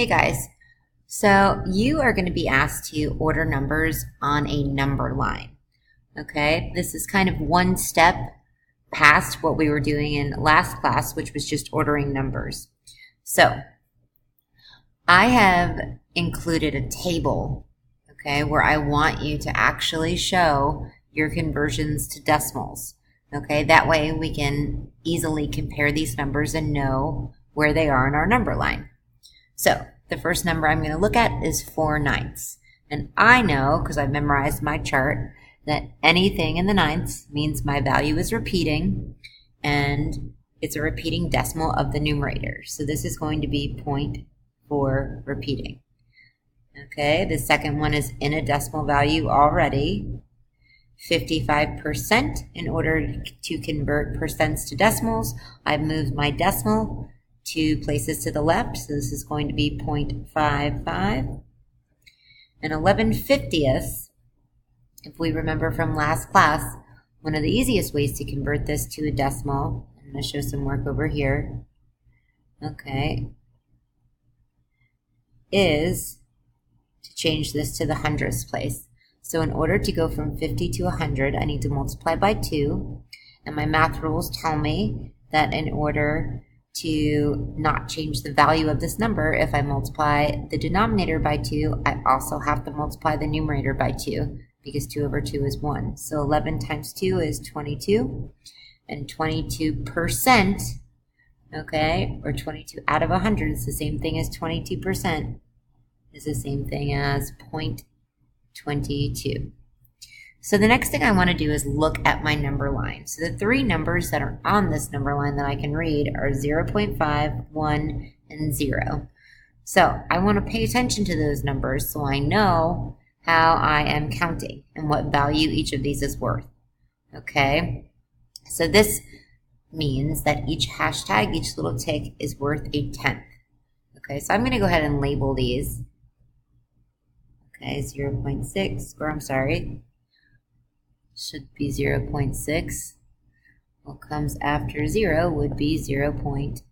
Hey guys, so you are going to be asked to order numbers on a number line. Okay, this is kind of one step past what we were doing in last class, which was just ordering numbers. So I have included a table, okay, where I want you to actually show your conversions to decimals. Okay, that way we can easily compare these numbers and know where they are in our number line. So the first number I'm going to look at is 4/9. And I know, because I've memorized my chart, that anything in the ninths means my value is repeating, and it's a repeating decimal of the numerator. So this is going to be 0.4 repeating. Okay, the second one is in a decimal value already. 55%. In order to convert percents to decimals, I've moved my decimal 2 places to the left, so this is going to be 0.55. And 11/50ths, if we remember from last class, one of the easiest ways to convert this to a decimal, I'm going to show some work over here, okay, is to change this to the hundredths place. So in order to go from 50 to 100, I need to multiply by 2, and my math rules tell me that in order to not change the value of this number, if I multiply the denominator by 2, I also have to multiply the numerator by 2, because 2 over 2 is 1. So 11 times 2 is 22, and 22%, okay, or 22 out of 100 is the same thing as 22%, is the same thing as 0.22. So the next thing I want to do is look at my number line. So the three numbers that are on this number line that I can read are 0.5, 1, and 0. So I want to pay attention to those numbers so I know how I am counting and what value each of these is worth. Okay, so this means that each hashtag, each little tick is worth a tenth. Okay, so I'm going to go ahead and label these. Okay, 0.6, or I'm sorry, should be 0.6. What comes after 0 would be 0.1,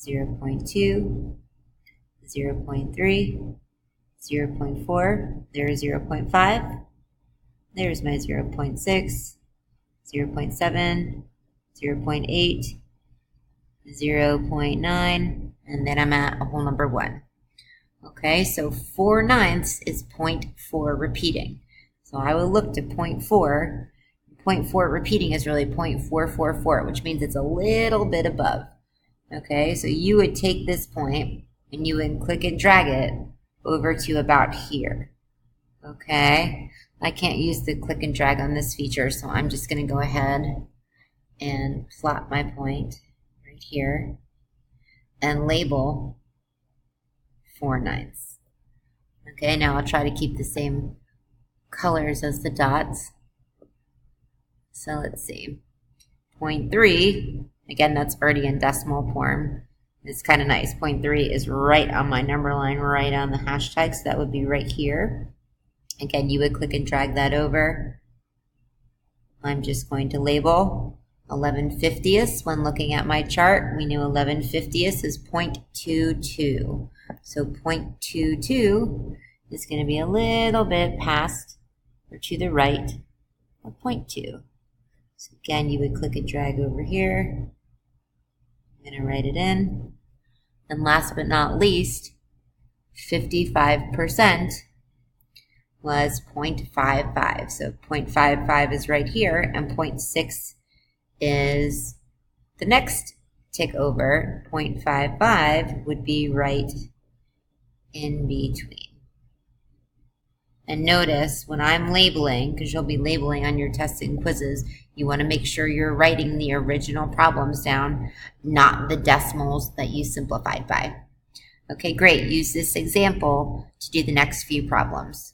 0.2, 0.3, 0.4, there's 0.5, there's my 0.6, 0.7, 0.8, 0.9, and then I'm at a whole number 1. Okay, so 4/9 is 0.4 repeating. So I will look to 0.4. 0.4 repeating is really 0.444, which means it's a little bit above. Okay, so you would take this point and you would click and drag it over to about here. Okay, I can't use the click and drag on this feature, so I'm just going to go ahead and plot my point right here and label 4/9. Okay, now I'll try to keep the same colors as the dots. So let's see. 0.3, again, that's already in decimal form. It's kind of nice. 0.3 is right on my number line, right on the hashtag, so that would be right here. Again, you would click and drag that over. I'm just going to label 11/50ths. When looking at my chart, we knew 11/50ths is 0.22. So 0.22 is going to be a little bit past or to the right of 0.2. So again, you would click and drag over here. I'm going to write it in. And last but not least, 55% was 0.55. So 0.55 is right here, and 0.6 is the next tick over. 0.55 would be right in between. And notice when I'm labeling, because you'll be labeling on your tests and quizzes, you want to make sure you're writing the original problems down, not the decimals that you simplified by. Okay, great. Use this example to do the next few problems.